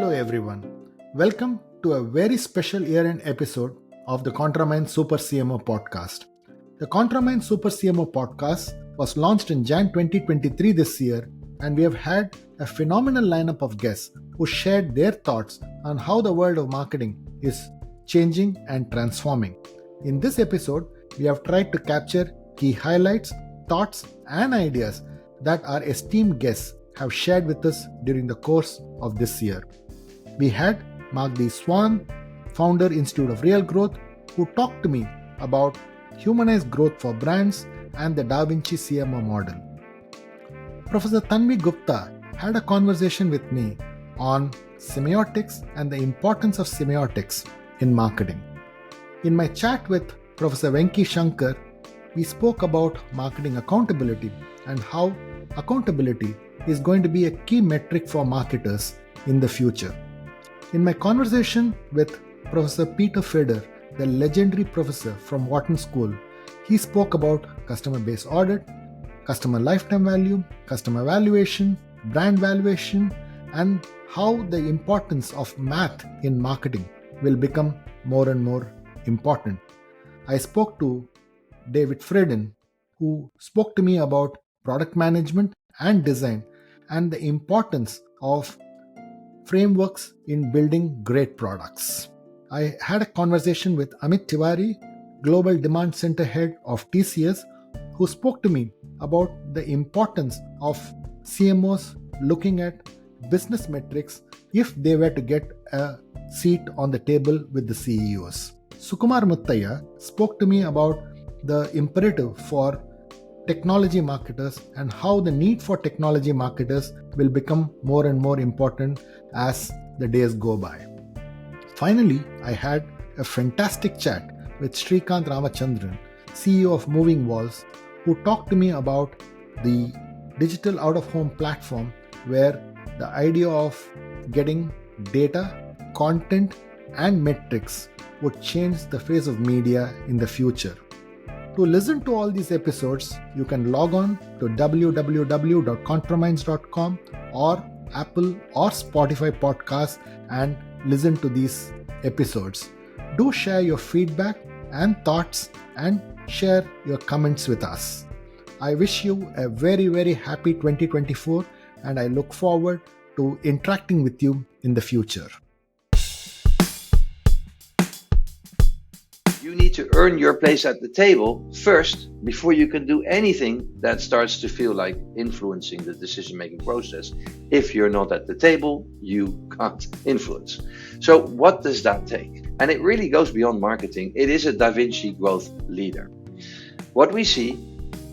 Hello everyone. Welcome to a very special year-end episode of the ContraMinds Super CMO podcast. The ContraMinds Super CMO podcast was launched in Jan 2023 this year, and we have had a phenomenal lineup of guests who shared their thoughts on how the world of marketing is changing and transforming. In this episode, we have tried to capture key highlights, thoughts, and ideas that our esteemed guests have shared with us during the course of this year. We had Marc de Swaan, founder Institute of Real Growth, who talked to me about Humanized Growth for brands and the Vinci CMO Model. Professor Tanvi Gupta had a conversation with me on semiotics and the importance of semiotics in marketing. In my chat with Professor Venky Shankar, we spoke about marketing accountability and how accountability is going to be a key metric for marketers in the future. In my conversation with Professor Peter Feder, the legendary professor from Wharton School, he spoke about Customer Base Audit, customer lifetime value, customer valuation, brand valuation, and how the importance of math in marketing will become more and more important. I spoke to David Fradin, who spoke to me about product management and design and the importance of frameworks in building great products. I had a conversation with Amit Tiwari, Global Demand Center Head of TCS, who spoke to me about the importance of CMOs looking at business metrics if they were to get a seat on the table with the CEOs. Sukumar Muthya spoke to me about the imperative for technology marketers and how the need for technology marketers will become more and more important as the days go by. Finally, I had a fantastic chat with Srikanth Ramachandran, CEO of Moving Walls, who talked to me about the digital out-of-home platform where the idea of getting data, content, and metrics would change the face of media in the future. To listen to all these episodes, you can log on to www.contraminds.com or Apple or Spotify podcasts and listen to these episodes. Do share your feedback and thoughts and share your comments with us. I wish you a very, very happy 2024, and I look forward to interacting with you in the future. You need to earn your place at the table first before you can do anything that starts to feel like influencing the decision-making process. If you're not at the table, you can't influence. So what does that take? And it really goes beyond marketing. It is a Vinci growth leader. What we see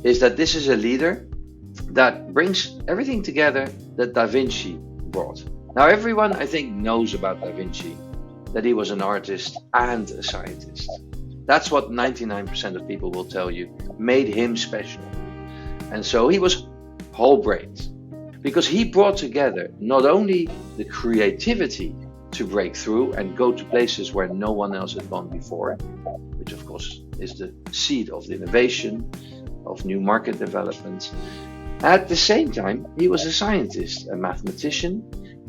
is that this is a leader that brings everything together that Vinci brought. Now, everyone, I think, knows about Vinci, that he was an artist and a scientist. That's what 99% of people will tell you made him special. And so he was whole-brained because he brought together not only the creativity to break through and go to places where no one else had gone before, which of course is the seed of the innovation, of new market development. At the same time, he was a scientist, a mathematician.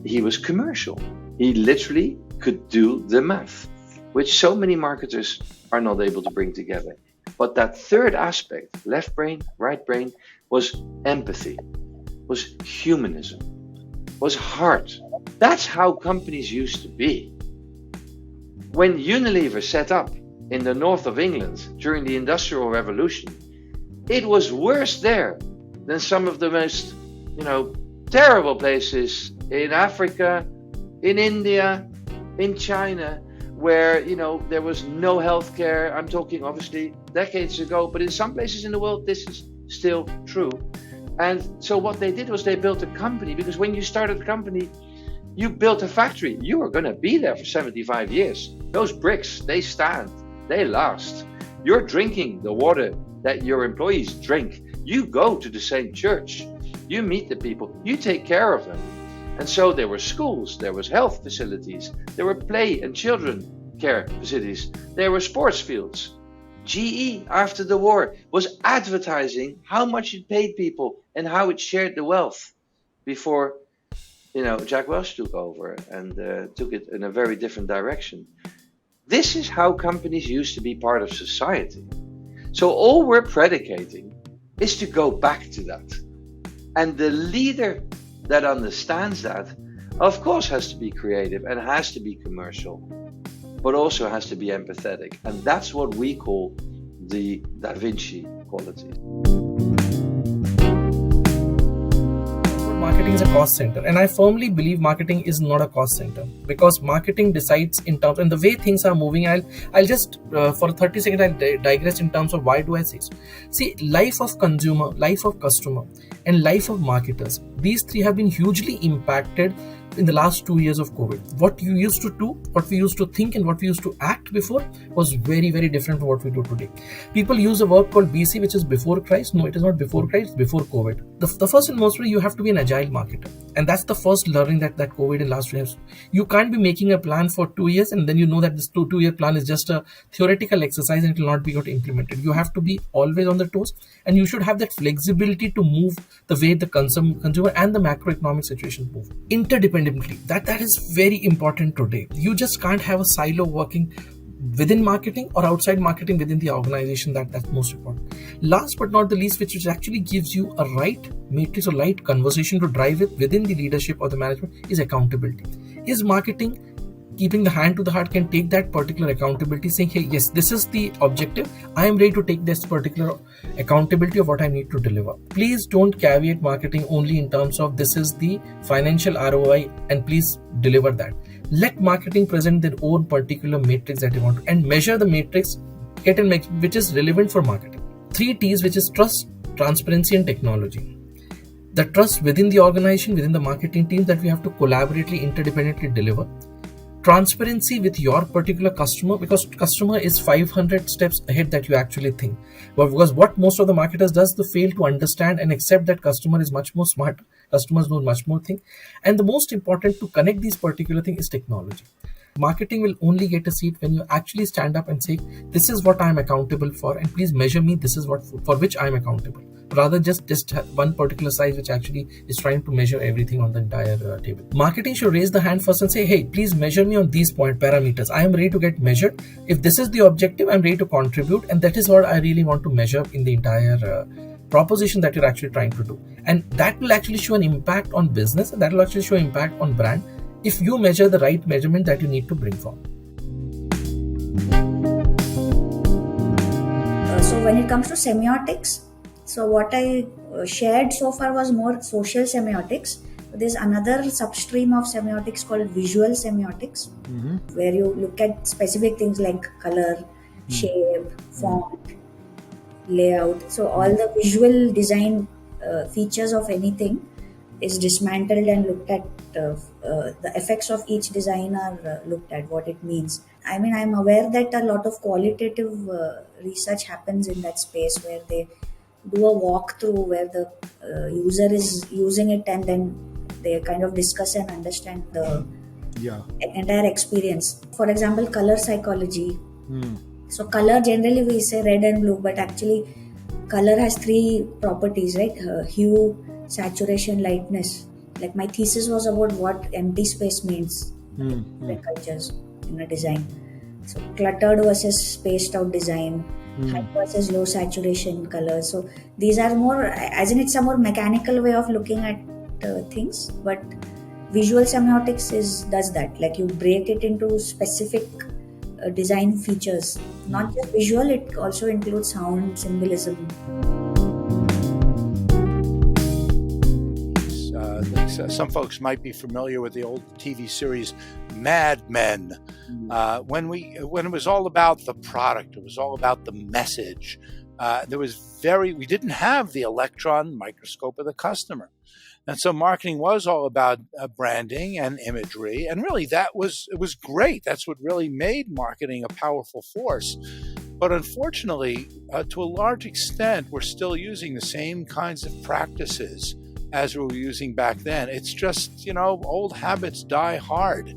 He was commercial. He literally could do the math, which so many marketers are not able to bring together. But that third aspect, left brain, right brain, was empathy, was humanism, was heart. That's how companies used to be. When Unilever set up in the north of England during the Industrial Revolution, it was worse there than some of the most, terrible places in Africa, in India, in China, where, there was no healthcare. I'm talking obviously decades ago, but in some places in the world, this is still true. And so what they did was they built a company, because when you started a company, you built a factory. You are going to be there for 75 years. Those bricks, they stand, they last. You're drinking the water that your employees drink. You go to the same church. You meet the people. You take care of them. And so there were schools, there was health facilities, there were play and children care facilities, there were sports fields. GE, after the war, was advertising how much it paid people and how it shared the wealth before Jack Welch took over and took it in a very different direction. This is how companies used to be part of society. So all we're predicating is to go back to that. And the leader that understands that, of course, has to be creative and has to be commercial, but also has to be empathetic. And that's what we call the Da Vinci quality. Marketing is a cost center, and I firmly believe marketing is not a cost center, because marketing decides in terms and the way things are moving. I'll just for 30 seconds I'll digress in terms of why do I say so. See, life of consumer, life of customer, and life of marketers, these three have been hugely impacted in the last 2 years of COVID. What you used to do, what we used to think, and what we used to act before was very, very different from what we do today. People use a word called BC, which is before Christ. No, it is not before Christ, it's before COVID. The first and most way, you have to be an agile marketer. And that's the first learning that COVID in last 2 years. You can't be making a plan for 2 years and then you know that this two-year plan is just a theoretical exercise and it will not be got implemented. You have to be always on the toes, and you should have that flexibility to move the way the consumer and the macroeconomic situation move interdependently. That is very important today. You just can't have a silo working within marketing or outside marketing within the organization. That's most important. Last but not the least, which actually gives you a right matrix or right conversation to drive it within the leadership or the management, is accountability. Is marketing keeping the hand to the heart, can take that particular accountability, saying, hey, yes, this is the objective. I am ready to take this particular accountability of what I need to deliver. Please don't caveat marketing only in terms of this is the financial ROI and please deliver that. Let marketing present their own particular matrix that you want to, and measure the matrix, which is relevant for marketing. 3 T's, which is trust, transparency, and technology. The trust within the organization, within the marketing team, that we have to collaboratively, interdependently deliver. Transparency with your particular customer, because customer is 500 steps ahead that you actually think. But because what most of the marketers does, they fail to understand and accept that customer is much more smart. Customers know much more thing. And the most important to connect these particular thing is technology. Marketing will only get a seat when you actually stand up and say, this is what I'm accountable for, and please measure me. This is what for which I'm accountable. Rather just one particular size which actually is trying to measure everything on the entire table. Marketing should raise the hand first and say, hey, please measure me on these parameters. I am ready to get measured. If this is the objective, I'm ready to contribute, and that is what I really want to measure in the entire proposition that you're actually trying to do. And that will actually show an impact on business, and that will actually show impact on brand if you measure the right measurement that you need to bring forward. So when it comes to semiotics, so what I shared so far was more social semiotics. There's another substream of semiotics called visual semiotics, where you look at specific things like color, shape, font, layout. So all the visual design features of anything is dismantled and looked at. The effects of each design are looked at, what it means. I mean, I'm aware that a lot of qualitative research happens in that space, where they do a walkthrough where the user is using it, and then they kind of discuss and understand the entire experience. For example, color psychology. So color, generally we say red and blue, but actually color has 3 properties, right? Hue, saturation, lightness. Like my thesis was about what empty space means in cultures in a design. So cluttered versus spaced out design, high versus low saturation colors. So these are more, as in it's a more mechanical way of looking at things, but visual semiotics does that. Like you break it into specific design features. Not just visual, it also includes sound, symbolism. Some folks might be familiar with the old TV series Mad Men. When it was all about the product, it was all about the message. We didn't have the electron microscope of the customer. And so marketing was all about branding and imagery. And really it was great. That's what really made marketing a powerful force. But unfortunately, to a large extent, we're still using the same kinds of practices as we were using back then. It's just, old habits die hard.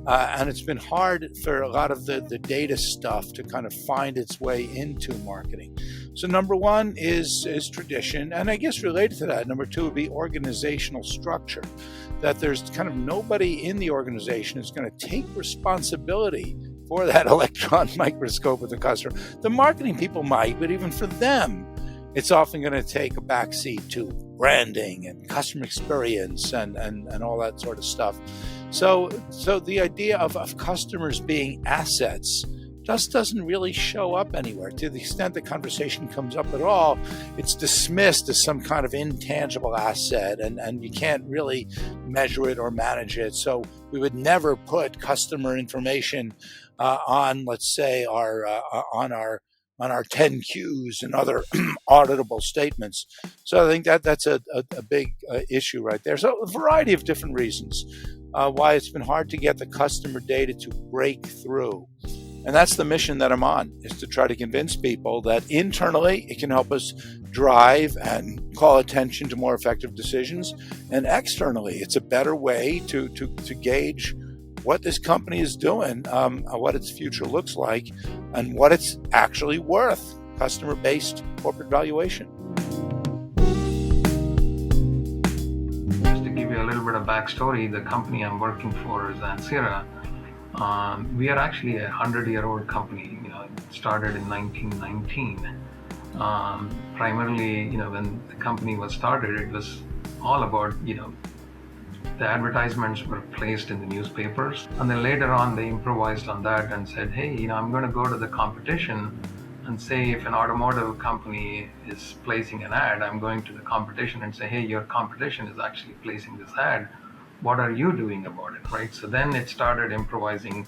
And it's been hard for a lot of the data stuff to kind of find its way into marketing. So number one is tradition, and I guess related to that, number two would be organizational structure, that there's kind of nobody in the organization who's going to take responsibility for that electron microscope with the customer. The marketing people might, but even for them, it's often going to take a backseat to branding and customer experience and all that sort of stuff. So the idea of customers being assets just doesn't really show up anywhere. To the extent the conversation comes up at all, it's dismissed as some kind of intangible asset, and you can't really measure it or manage it. So we would never put customer information on, let's say, on our 10Qs and other auditable statements. So I think that's a big issue right there. So a variety of different reasons why it's been hard to get the customer data to break through. And that's the mission that I'm on, is to try to convince people that internally it can help us drive and call attention to more effective decisions. And externally, it's a better way to gauge what this company is doing, what its future looks like, and what it's actually worth, customer-based corporate valuation. Just to give you a little bit of backstory, the company I'm working for is Ansira. We are actually a 100-year-old company. It started in 1919. Primarily, when the company was started, it was all about, the advertisements were placed in the newspapers, and then later on they improvised on that and said, hey, I'm going to go to the competition and say, if an automotive company is placing an ad, I'm going to the competition and say, hey, your competition is actually placing this ad. What are you doing about it, right? So then it started improvising.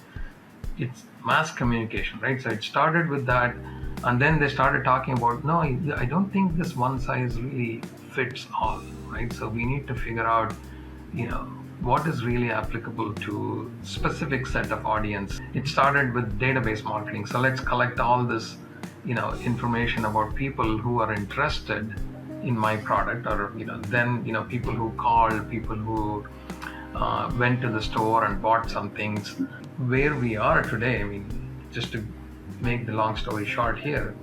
It's mass communication, right? So it started with that, and then they started talking about, no, I don't think this one size really fits all, right? So we need to figure out, what is really applicable to specific set of audience. It started with database marketing. So let's collect all this, information about people who are interested in my product, or, then, people who called, people who went to the store and bought some things. Where we are today, just to make the long story short here,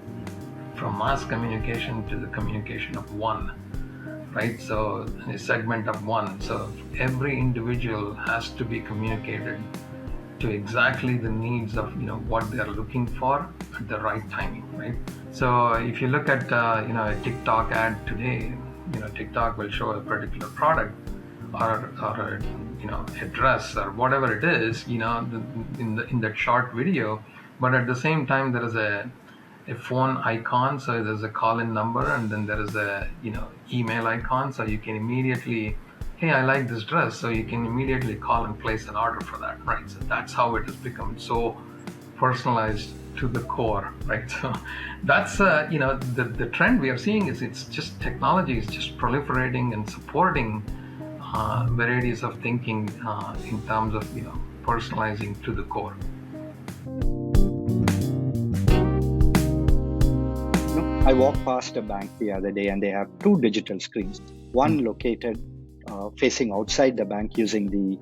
from mass communication to the communication of one, right? So a segment of one. So every individual has to be communicated to exactly the needs of what they're looking for at the right timing, right? So if you look at a TikTok ad today, TikTok will show a particular product or a dress or whatever it is, in that short video. But at the same time, there is a phone icon, so there's a call-in number, and then there is a email icon, so you can immediately, hey, I like this dress, so you can immediately call and place an order for that, right? So that's how it has become so personalized to the core, right? So that's the trend we are seeing is it's just technology is just proliferating and supporting varieties of thinking in terms of personalizing to the core. I walked past a bank the other day and they have two digital screens, one located facing outside the bank using the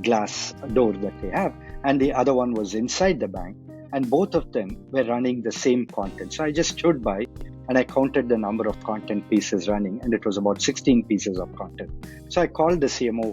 glass door that they have, and the other one was inside the bank, and both of them were running the same content. So I just stood by and I counted the number of content pieces running, and it was about 16 pieces of content. So I called the CMO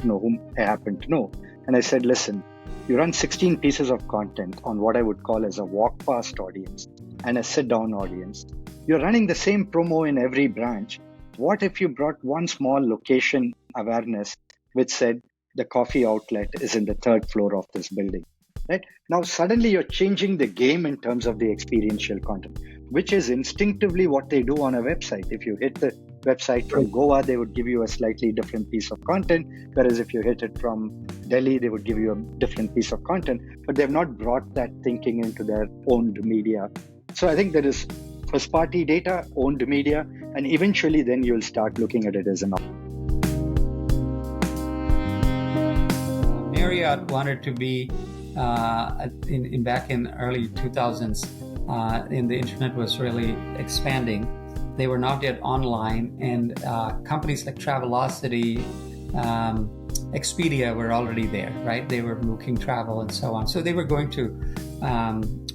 whom I happen to know, and I said, listen, you run 16 pieces of content on what I would call as a walk past audience and a sit down audience. You're running the same promo in every branch. What if you brought one small location awareness which said the coffee outlet is in the third floor of this building, right? Now suddenly you're changing the game in terms of the experiential content, which is instinctively what they do on a website. If you hit the website from Goa, they would give you a slightly different piece of content, whereas if you hit it from Delhi, they would give you a different piece of content, but they've not brought that thinking into their owned media. So I think there is first party data, owned media, and eventually then you'll start looking at it as an Marriott wanted to be back in early 2000s, and the internet was really expanding. They were not yet online, and companies like Travelocity, Expedia were already there, right? They were booking travel and so on. So they were going to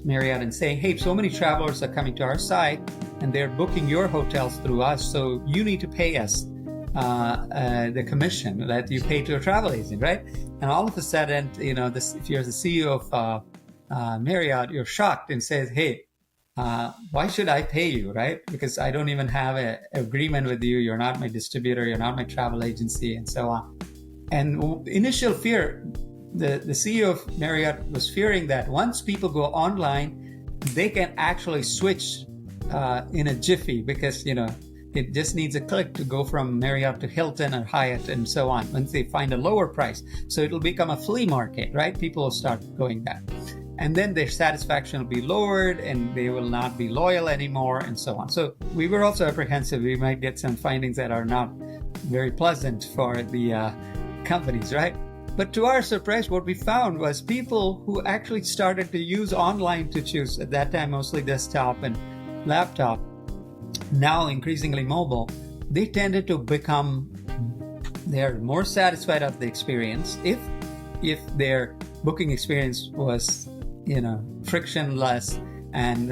Marriott and saying, hey, so many travelers are coming to our site and they're booking your hotels through us, so you need to pay us the commission that you pay to a travel agent, right? And all of a sudden, if you're the CEO of Marriott, you're shocked and says, hey, why should I pay you, right? Because I don't even have an agreement with you. You're not my distributor. You're not my travel agency, and so on. And initial fear, the CEO of Marriott was fearing that once people go online, they can actually switch in a jiffy, because, it just needs a click to go from Marriott to Hilton or Hyatt and so on once they find a lower price. So it'll become a flea market, right? People will start going there. And then their satisfaction will be lowered and they will not be loyal anymore and so on. So we were also apprehensive. We might get some findings that are not very pleasant for the companies, right? But to our surprise, what we found was people who actually started to use online to choose, at that time mostly desktop and laptop, now increasingly mobile, they tended to they're more satisfied of the experience if their booking experience was, frictionless and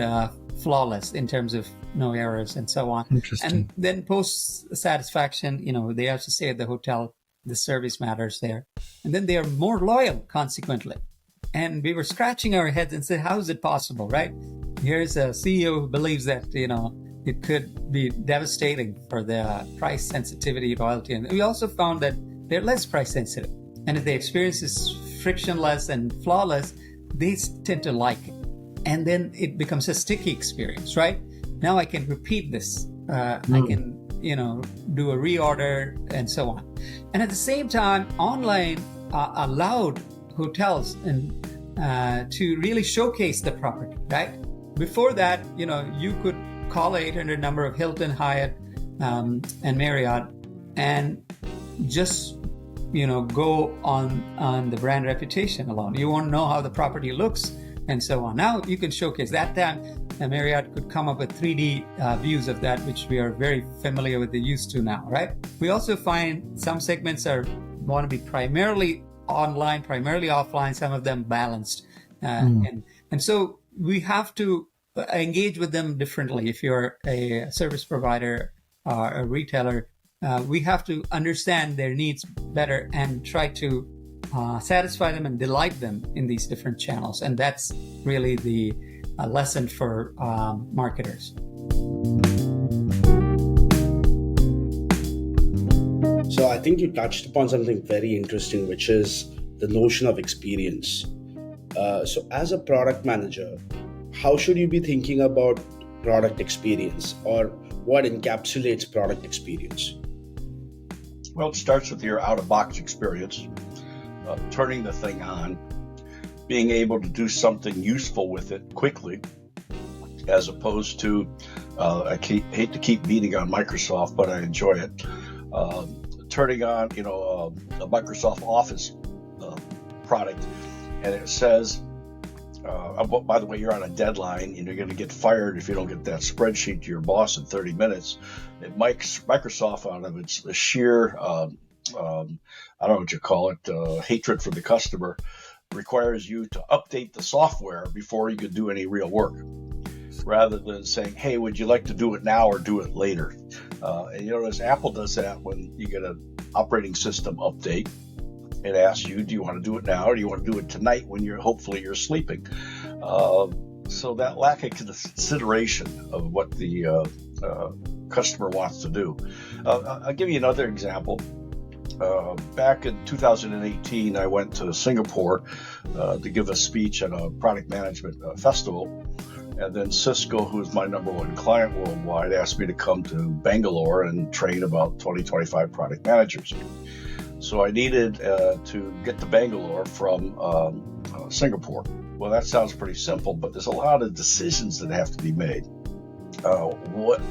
flawless in terms of no errors and so on. Interesting. And then post satisfaction, they have to stay at the hotel, the service matters there. And then they are more loyal consequently. And we were scratching our heads and said, how is it possible, right? Here's a CEO who believes that, it could be devastating for the price sensitivity, loyalty. And we also found that they're less price sensitive. And if the experience is frictionless and flawless, they tend to like it. And then it becomes a sticky experience, right? Now I can repeat this. I can, do a reorder and so on. And at the same time, online allowed hotels to really showcase the property, right? Before that, you could call an 800 number of Hilton, Hyatt, and Marriott, and just go on the brand reputation alone. You won't know how the property looks and so on. Now you can showcase. That time, Marriott could come up with 3D views of that, which we are very familiar with, used to now, right? We also find some segments want to be primarily online, primarily offline, some of them balanced. And so we have to engage with them differently. If you're a service provider or a retailer, we have to understand their needs better and try to satisfy them and delight them in these different channels. And that's really the lesson for marketers. So I think you touched upon something very interesting, which is the notion of experience. So as a product manager, how should you be thinking about product experience, or what encapsulates product experience? Well, it starts with your out-of-box experience, turning the thing on, being able to do something useful with it quickly, as opposed to, I hate to keep beating on Microsoft, but I enjoy it, turning on, a Microsoft Office product, and it says, by the way, you're on a deadline and you're going to get fired if you don't get that spreadsheet to your boss in 30 minutes. Microsoft, out of its sheer, I don't know what you call it, hatred for the customer, requires you to update the software before you can do any real work, rather than saying, hey, would you like to do it now or do it later? And as Apple does that when you get an operating system update, it asks you, do you want to do it now or do you want to do it tonight when hopefully you're sleeping? So that lack of consideration of what the customer wants to do. I'll give you another example. Back in 2018, I went to Singapore to give a speech at a product management festival. And then Cisco, who's my number one client worldwide, asked me to come to Bangalore and train about 25 product managers. So I needed to get to Bangalore from Singapore. Well, that sounds pretty simple, but there's a lot of decisions that have to be made. What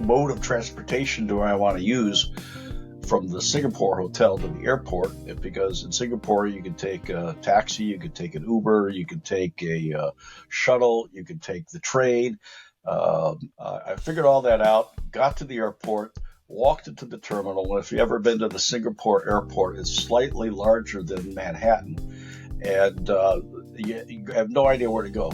mode of transportation do I want to use from the Singapore hotel to the airport? Because in Singapore, you can take a taxi, you can take an Uber, you can take a shuttle, you can take the train. I figured all that out, got to the airport, walked into the terminal. If you've ever been to the Singapore airport, it's slightly larger than Manhattan, and you have no idea where to go.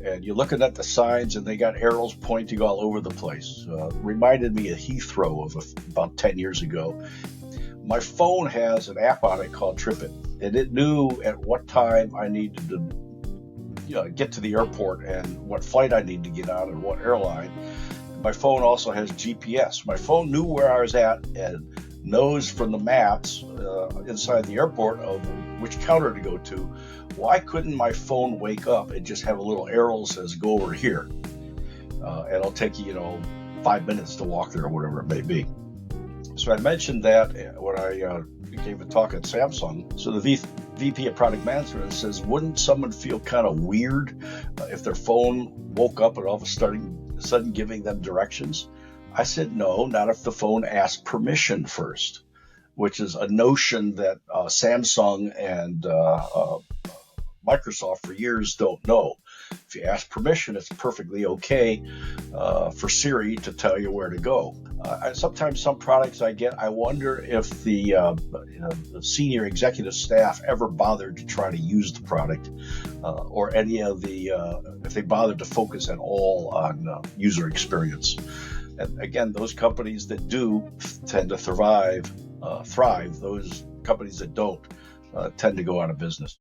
and you're looking at the signs and they got arrows pointing all over the place. Reminded me of Heathrow of about 10 years ago. My phone has an app on it called TripIt, and it knew at what time I needed to get to the airport and what flight I need to get on and what airline. My phone also has GPS. My phone knew where I was at and knows from the maps inside the airport of which counter to go to. Why couldn't my phone wake up and just have a little arrow that says go over here? And it'll take you, 5 minutes to walk there or whatever it may be. So I mentioned that when I gave a talk at Samsung. So the VP of Product Management says, wouldn't someone feel kind of weird if their phone woke up and all of a sudden giving them directions? I said, no, not if the phone asked permission first, which is a notion that Samsung and Microsoft for years don't know. If you ask permission, it's perfectly okay for Siri to tell you where to go. Sometimes some products I wonder if the senior executive staff ever bothered to try to use the product or any of if they bothered to focus at all on user experience. And again, those companies that do tend to thrive. Those companies that don't tend to go out of business.